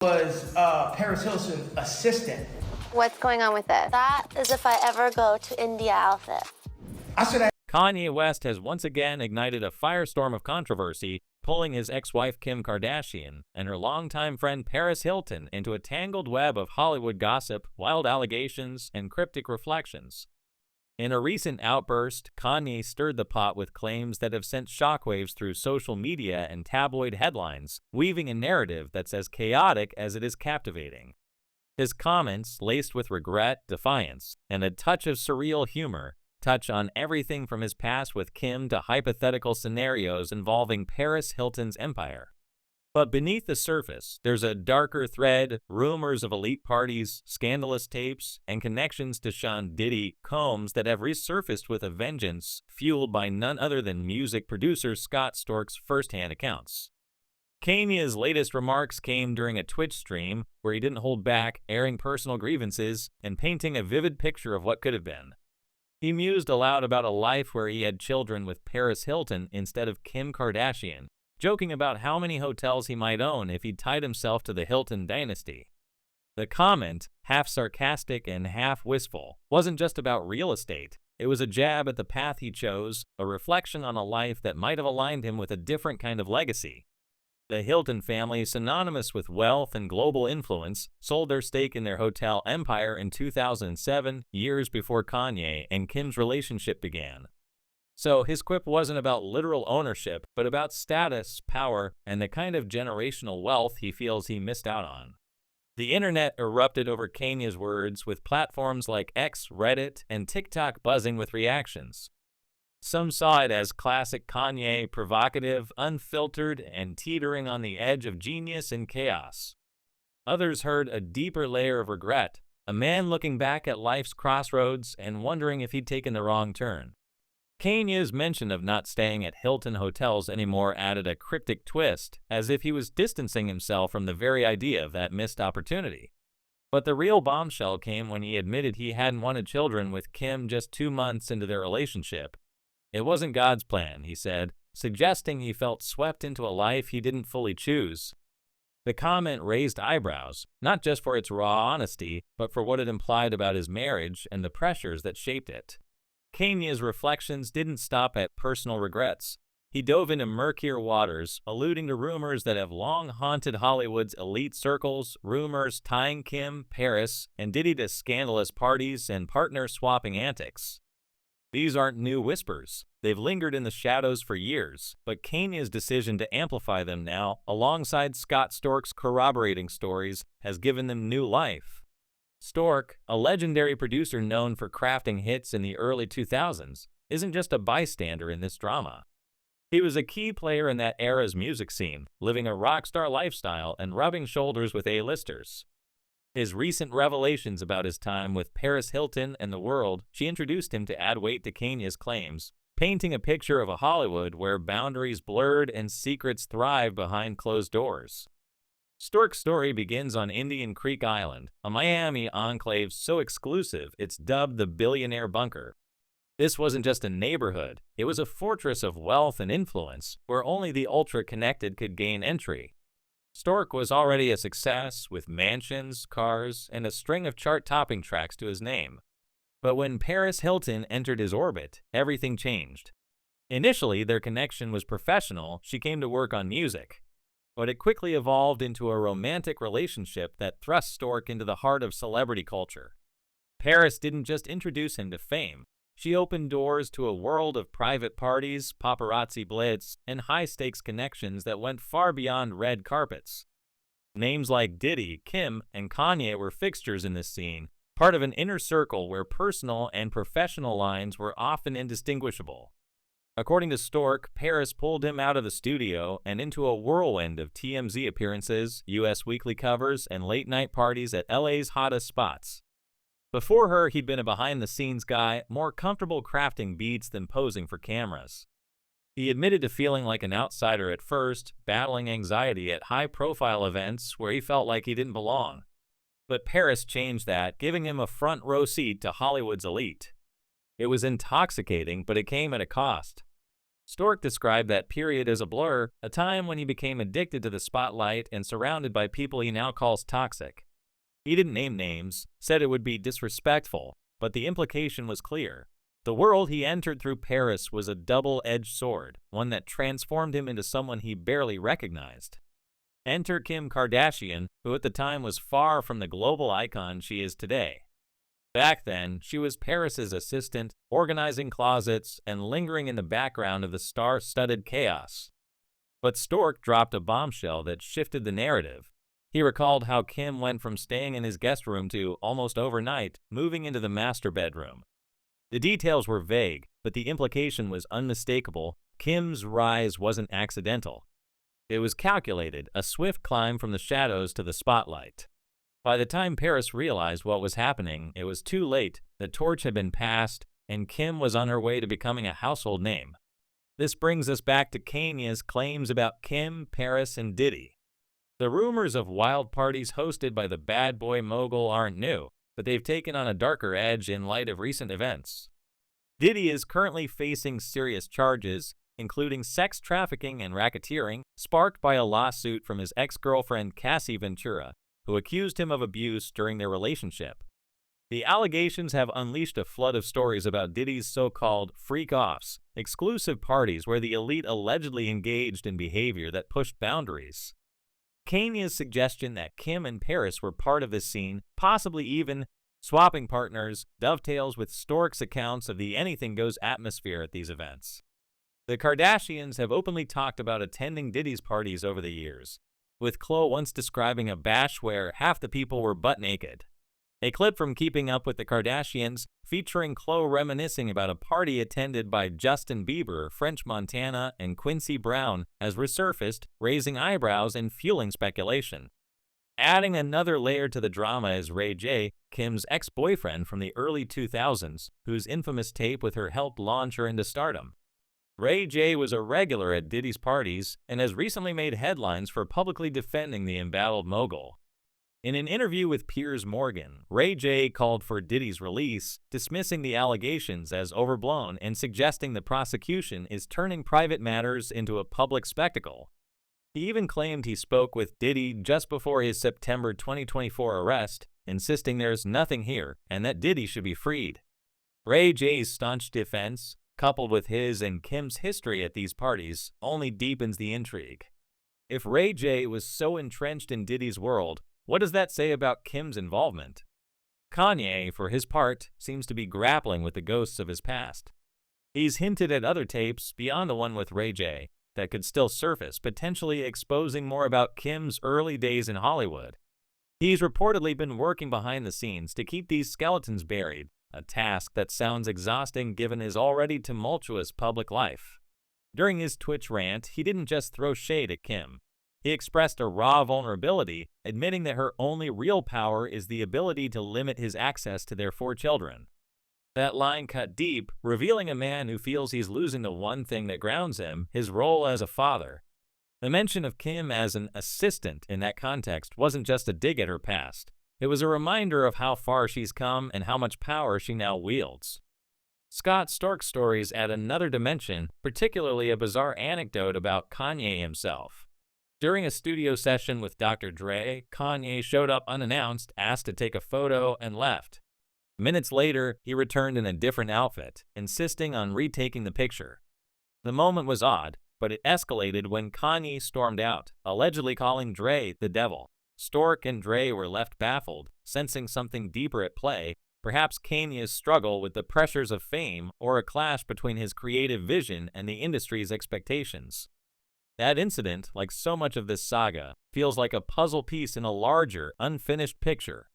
Was Paris Hilton's assistant. What's going on with this? That is if I ever go to India outfit. I said, Kanye West has once again ignited a firestorm of controversy, pulling his ex-wife Kim Kardashian and her longtime friend Paris Hilton into a tangled web of Hollywood gossip, wild allegations, and cryptic reflections. In a recent outburst, Kanye stirred the pot with claims that have sent shockwaves through social media and tabloid headlines, weaving a narrative that's as chaotic as it is captivating. His comments, laced with regret, defiance, and a touch of surreal humor, touch on everything from his past with Kim to hypothetical scenarios involving Paris Hilton's empire. But beneath the surface, there's a darker thread: rumors of elite parties, scandalous tapes, and connections to Diddy Combs that have resurfaced with a vengeance, fueled by none other than music producer Storch's first-hand accounts. Kanye's latest remarks came during a Twitch stream where he didn't hold back, airing personal grievances and painting a vivid picture of what could have been. He mused aloud about a life where he had children with Paris Hilton instead of Kim Kardashian, joking about how many hotels he might own if he tied himself to the Hilton dynasty. The comment, half sarcastic and half wistful, wasn't just about real estate. It was a jab at the path he chose, a reflection on a life that might have aligned him with a different kind of legacy. The Hilton family, synonymous with wealth and global influence, sold their stake in their hotel empire in 2007, years before Kanye and Kim's relationship began. So his quip wasn't about literal ownership, but about status, power, and the kind of generational wealth he feels he missed out on. The internet erupted over Kanye's words, with platforms like X, Reddit, and TikTok buzzing with reactions. Some saw it as classic Kanye, provocative, unfiltered, and teetering on the edge of genius and chaos. Others heard a deeper layer of regret, a man looking back at life's crossroads and wondering if he'd taken the wrong turn. Kanye's mention of not staying at Hilton hotels anymore added a cryptic twist, as if he was distancing himself from the very idea of that missed opportunity. But the real bombshell came when he admitted he hadn't wanted children with Kim just 2 months into their relationship. It wasn't God's plan, he said, suggesting he felt swept into a life he didn't fully choose. The comment raised eyebrows, not just for its raw honesty, but for what it implied about his marriage and the pressures that shaped it. Kanye's reflections didn't stop at personal regrets. He dove into murkier waters, alluding to rumors that have long haunted Hollywood's elite circles, rumors tying Kim, Paris, and Diddy to scandalous parties and partner-swapping antics. These aren't new whispers. They've lingered in the shadows for years, but Kanye's decision to amplify them now, alongside Storch's corroborating stories, has given them new life. Storch, a legendary producer known for crafting hits in the early 2000s, isn't just a bystander in this drama. He was a key player in that era's music scene, living a rockstar lifestyle and rubbing shoulders with A-listers. His recent revelations about his time with Paris Hilton and the world she introduced him to add weight to Kanye's claims, painting a picture of a Hollywood where boundaries blurred and secrets thrived behind closed doors. Storch's story begins on Indian Creek Island, a Miami enclave so exclusive it's dubbed the Billionaire Bunker. This wasn't just a neighborhood, it was a fortress of wealth and influence, where only the ultra-connected could gain entry. Storch was already a success, with mansions, cars, and a string of chart-topping tracks to his name. But when Paris Hilton entered his orbit, everything changed. Initially, their connection was professional. She came to work on music. But it quickly evolved into a romantic relationship that thrust Storch into the heart of celebrity culture. Paris didn't just introduce him to fame. She opened doors to a world of private parties, paparazzi blitz, and high-stakes connections that went far beyond red carpets. Names like Diddy, Kim, and Kanye were fixtures in this scene, part of an inner circle where personal and professional lines were often indistinguishable. According to Storch, Paris pulled him out of the studio and into a whirlwind of TMZ appearances, US Weekly covers, and late-night parties at LA's hottest spots. Before her, he'd been a behind-the-scenes guy, more comfortable crafting beats than posing for cameras. He admitted to feeling like an outsider at first, battling anxiety at high-profile events where he felt like he didn't belong. But Paris changed that, giving him a front-row seat to Hollywood's elite. It was intoxicating, but it came at a cost. Storch described that period as a blur, a time when he became addicted to the spotlight and surrounded by people he now calls toxic. He didn't name names, said it would be disrespectful, but the implication was clear. The world he entered through Paris was a double-edged sword, one that transformed him into someone he barely recognized. Enter Kim Kardashian, who at the time was far from the global icon she is today. Back then, she was Paris's assistant, organizing closets and lingering in the background of the star-studded chaos. But Storch dropped a bombshell that shifted the narrative. He recalled how Kim went from staying in his guest room to, almost overnight, moving into the master bedroom. The details were vague, but the implication was unmistakable. Kim's rise wasn't accidental. It was calculated, a swift climb from the shadows to the spotlight. By the time Paris realized what was happening, it was too late. The torch had been passed, and Kim was on her way to becoming a household name. This brings us back to Kanye's claims about Kim, Paris, and Diddy. The rumors of wild parties hosted by the bad boy mogul aren't new, but they've taken on a darker edge in light of recent events. Diddy is currently facing serious charges, including sex trafficking and racketeering, sparked by a lawsuit from his ex-girlfriend Cassie Ventura, who accused him of abuse during their relationship. The allegations have unleashed a flood of stories about Diddy's so-called freak-offs, exclusive parties where the elite allegedly engaged in behavior that pushed boundaries. Kanye's suggestion that Kim and Paris were part of this scene, possibly even swapping partners, dovetails with Storch's accounts of the anything-goes atmosphere at these events. The Kardashians have openly talked about attending Diddy's parties over the years, with Khloe once describing a bash where half the people were butt naked. A clip from Keeping Up with the Kardashians, featuring Khloe reminiscing about a party attended by Justin Bieber, French Montana, and Quincy Brown, has resurfaced, raising eyebrows and fueling speculation. Adding another layer to the drama is Ray J, Kim's ex-boyfriend from the early 2000s, whose infamous tape with her helped launch her into stardom. Ray J was a regular at Diddy's parties and has recently made headlines for publicly defending the embattled mogul. In an interview with Piers Morgan, Ray J called for Diddy's release, dismissing the allegations as overblown and suggesting the prosecution is turning private matters into a public spectacle. He even claimed he spoke with Diddy just before his September 2024 arrest, insisting there's nothing here and that Diddy should be freed. Ray J's staunch defense, coupled with his and Kim's history at these parties, only deepens the intrigue. If Ray J was so entrenched in Diddy's world, what does that say about Kim's involvement? Kanye, for his part, seems to be grappling with the ghosts of his past. He's hinted at other tapes, beyond the one with Ray J, that could still surface, potentially exposing more about Kim's early days in Hollywood. He's reportedly been working behind the scenes to keep these skeletons buried, a task that sounds exhausting given his already tumultuous public life. During his Twitch rant, he didn't just throw shade at Kim. He expressed a raw vulnerability, admitting that her only real power is the ability to limit his access to their 4 children. That line cut deep, revealing a man who feels he's losing the one thing that grounds him, his role as a father. The mention of Kim as an assistant in that context wasn't just a dig at her past. It was a reminder of how far she's come and how much power she now wields. Scott Storch's stories add another dimension, particularly a bizarre anecdote about Kanye himself. During a studio session with Dr. Dre, Kanye showed up unannounced, asked to take a photo, and left. Minutes later, he returned in a different outfit, insisting on retaking the picture. The moment was odd, but it escalated when Kanye stormed out, allegedly calling Dre the devil. Storch and Dre were left baffled, sensing something deeper at play, perhaps Kanye's struggle with the pressures of fame or a clash between his creative vision and the industry's expectations. That incident, like so much of this saga, feels like a puzzle piece in a larger, unfinished picture.